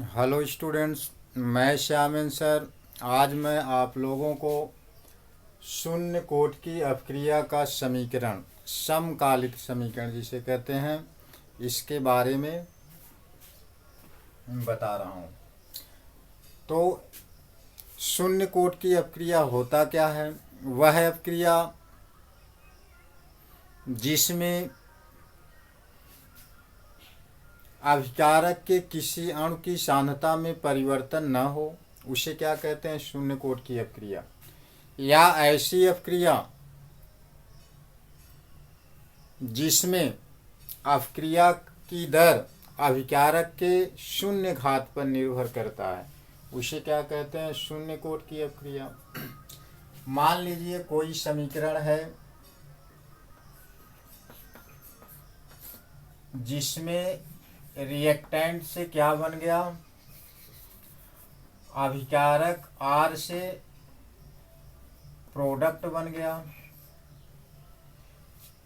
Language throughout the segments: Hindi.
हेलो स्टूडेंट्स, मैं श्यामेन सर। आज मैं आप लोगों को शून्य कोटि की अपक्रिया का समीकरण, समकालिक समीकरण जिसे कहते हैं, इसके बारे में बता रहा हूँ। तो शून्य कोटि की अपक्रिया होता क्या है? वह अपक्रिया जिसमें अभिकारक के किसी अणु की सांद्रता में परिवर्तन न हो, उसे क्या कहते हैं? शून्य कोटि की अपक्रिया। या ऐसी अपक्रिया जिसमें अपक्रिया की दर अभिकारक के शून्य घात पर निर्भर करता है, उसे क्या कहते हैं? शून्य कोटि की अपक्रिया। मान लीजिए कोई समीकरण है जिसमें रिएक्टेंट से क्या बन गया? अभिकारक R से प्रोडक्ट बन गया।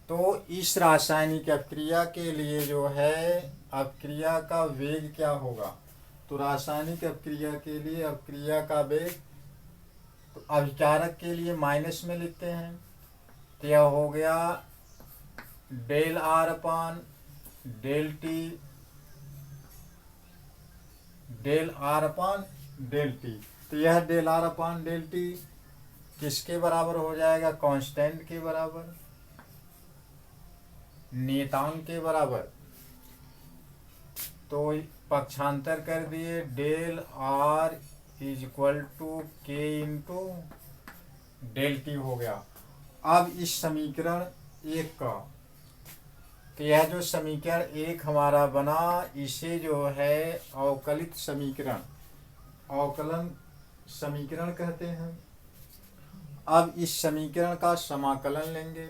तो इस रासायनिक अपक्रिया के लिए जो है अपक्रिया का वेग क्या होगा? तो रासायनिक अपक्रिया के लिए अपक्रिया का वेग, तो अभिकारक के लिए माइनस में लिखते हैं, तो यह हो गया del R upon del T, del R upon del T. तो यह del R upon del T किसके बराबर हो जाएगा? कांस्टेंट के बराबर, नियतांक के बराबर। तो पक्षांतर कर दिए, del R is equal to K into del T हो गया। अब इस समीकरण एक का, तो यह जो समीकरण एक हमारा बना, इसे जो है अवकलित समीकरण, अवकलन समीकरण कहते हैं। अब इस समीकरण का समाकलन लेंगे।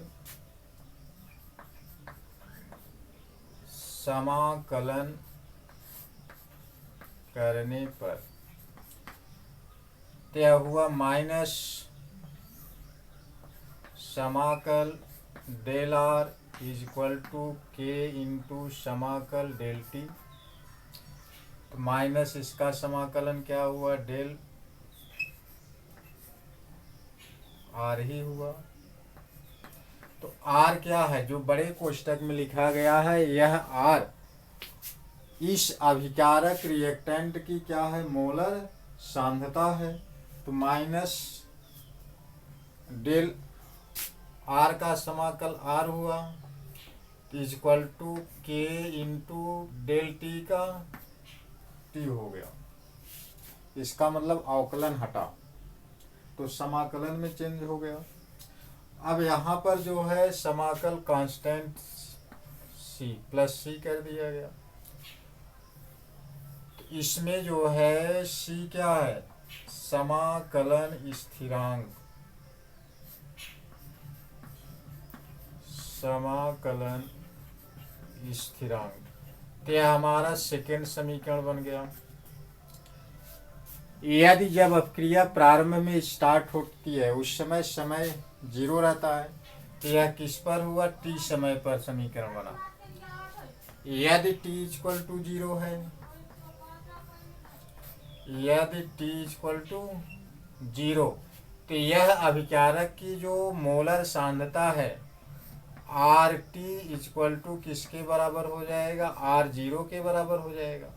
समाकलन करने पर यह हुआ माइनस समाकल del R is equal to K into समाकल डेल टी। तो माइनस इसका समाकलन क्या हुआ? डेल R ही हुआ। तो R क्या है? जो बड़े कोष्टक में लिखा गया है, यह R इस अभिकारक रिएक्टेंट की क्या है? मोलर सांद्रता है। तो माइनस डेल R का समाकल R हुआ is equal to K into del T का टी हो गया। इसका मतलब अवकलन हटा, तो समाकलन में चेंज हो गया। अब यहाँ पर जो है समाकल कांस्टेंट C प्लस C कर दिया गया। तो इसमें जो है C क्या है? समाकलन स्थिरांक, समाकलन स्थिरांक। तो यह हमारा सेकेंड समीकरण बन गया। यदि जब अपक्रिया प्रारंभ में स्टार्ट होती है उस समय समय जीरो रहता है, तो यह किस पर हुआ? टी समय पर समीकरण बना। यदि टी इक्वल टू जीरो है, यदि टी इक्वल टू जीरो, तो यह अभिकारक की जो मोलर सांद्रता है आर टी इक्वल टू किसके बराबर हो जाएगा? आर जीरो के बराबर हो जाएगा।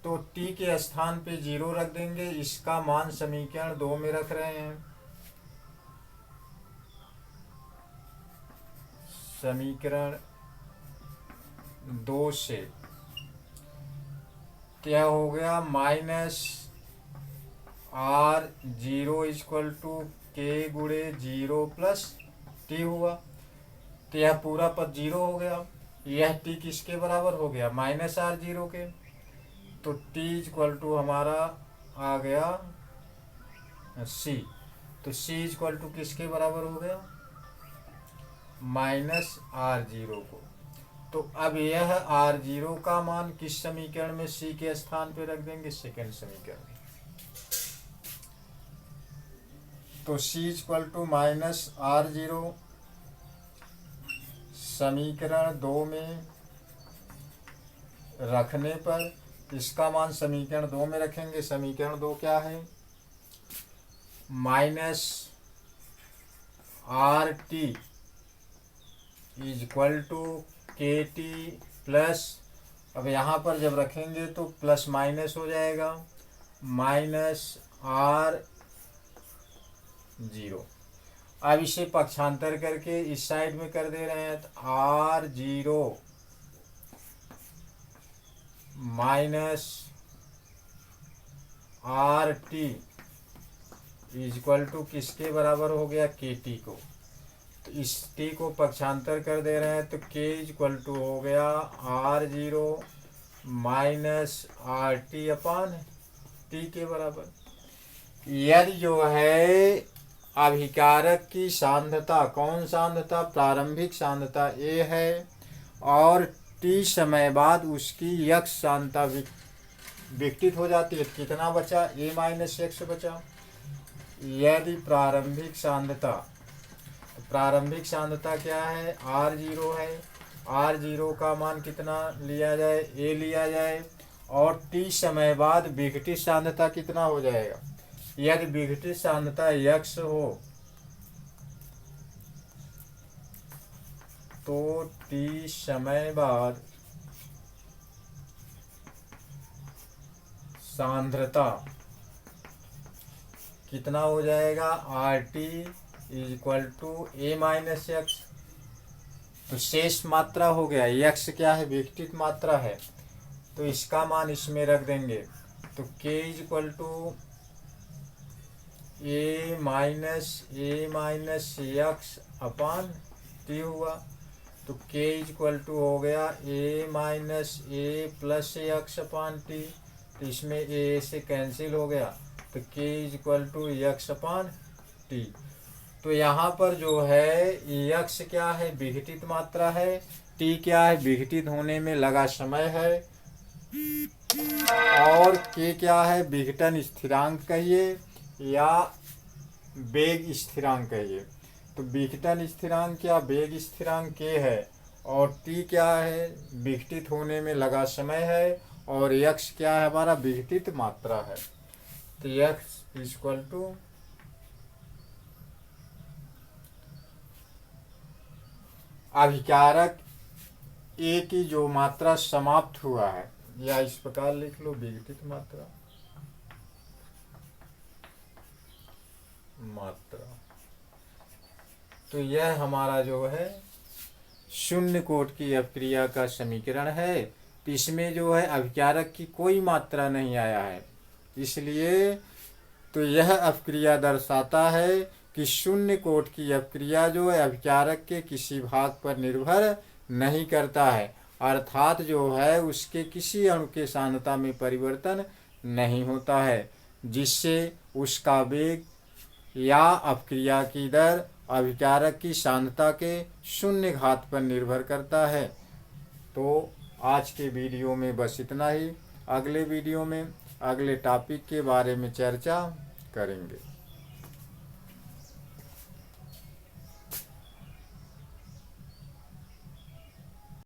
तो टी के स्थान पे जीरो रख देंगे। इसका मान समीकरण 2 में रख रहे हैं। समीकरण 2 से क्या हो गया? Minus R zero equal to K गुणे जीरो प्लस टी हुआ। तो यह पूरा पद जीरो हो गया। यह टी किसके बराबर हो गया? माइनस आर जीरो के। तो टी इक्वल टू हमारा आ गया C। तो C इक्वल टू किसके बराबर हो गया? माइनस आर जीरो को। तो अब यह आर जीरो का मान किस समीकरण में C के स्थान पे रख देंगे? सेकेंड समीकरण में। तो C equal to minus R zero समीकरण 2 में रखने पर इसका मान समीकरण 2 में रखेंगे। समीकरण 2 क्या है? Minus R t is equal to K t plus, अब यहाँ पर जब रखेंगे तो प्लस माइनस हो जाएगा, माइनस आर जीरो। अब इसे पक्षांतर करके इस साइड में कर दे रहे हैं, तो R zero minus R t is equal to किसके बराबर हो गया? के टी को। तो इस टी को पक्षांतर कर दे रहे हैं, तो के इज इक्वल टू हो गया R zero minus R t upon t के बराबर। यदि जो है अभिकारक की सांद्रता, कौन सांद्रता? प्रारंभिक सांद्रता ए है, और टी समय बाद उसकी यक्ष सांद्रता विकटित हो जाती है। कितना बचा? ए माइनस एक्स बचा। यदि प्रारंभिक सांद्रता, प्रारंभिक सांद्रता क्या है? आर जीरो है। आर जीरो का मान कितना लिया जाए? ए लिया जाए, और टी समय बाद विघटित सांद्रता कितना हो जाएगा? यदि विघटित सांद्रता यक्स हो तो टी समय बाद सांद्रता कितना हो जाएगा? R t is equal to a minus x. तो शेष मात्रा हो गया, यक्स क्या है? विघटित मात्रा है, तो इसका मान इसमें रख देंगे, तो K is equal to a minus x upon t हुआ। तो के इज इक्वल टू हो गया a minus a plus x upon t, तो इसमें ए से कैंसिल हो गया, तो K is equal to x upon t. तो यहाँ पर जो है एक्स क्या है? विघटित मात्रा है, टी क्या है? विघटित होने में लगा समय है, और के क्या है? विघटन स्थिरांक कहिए या वेग स्थिरांक कहिए। तो विघटन स्थिरांक या वेग स्थिरांक के है, और टी क्या है? विघटित होने में लगा समय है, और यक्स क्या है? हमारा विघटित मात्रा है। तो यक्स इक्वल टू अभिकारक ए की जो मात्रा समाप्त हुआ है, या इस प्रकार लिख लो, विघटित मात्रा तो यह हमारा जो है शून्य कोट की अपक्रिया का समीकरण है। तो इसमें जो है अभिकारक की कोई मात्रा नहीं आया है, इसलिए तो यह अपक्रिया दर्शाता है कि शून्य कोट की अपक्रिया जो है अभिकारक के किसी भाग पर निर्भर नहीं करता है, अर्थात जो है उसके किसी अणु के सांद्रता में परिवर्तन नहीं होता है, जिससे उसका वेग या अपक्रिया की दर अभिकारक की सांद्रता के शून्य घात पर निर्भर करता है। तो आज के वीडियो में बस इतना ही। अगले वीडियो में अगले टॉपिक के बारे में चर्चा करेंगे।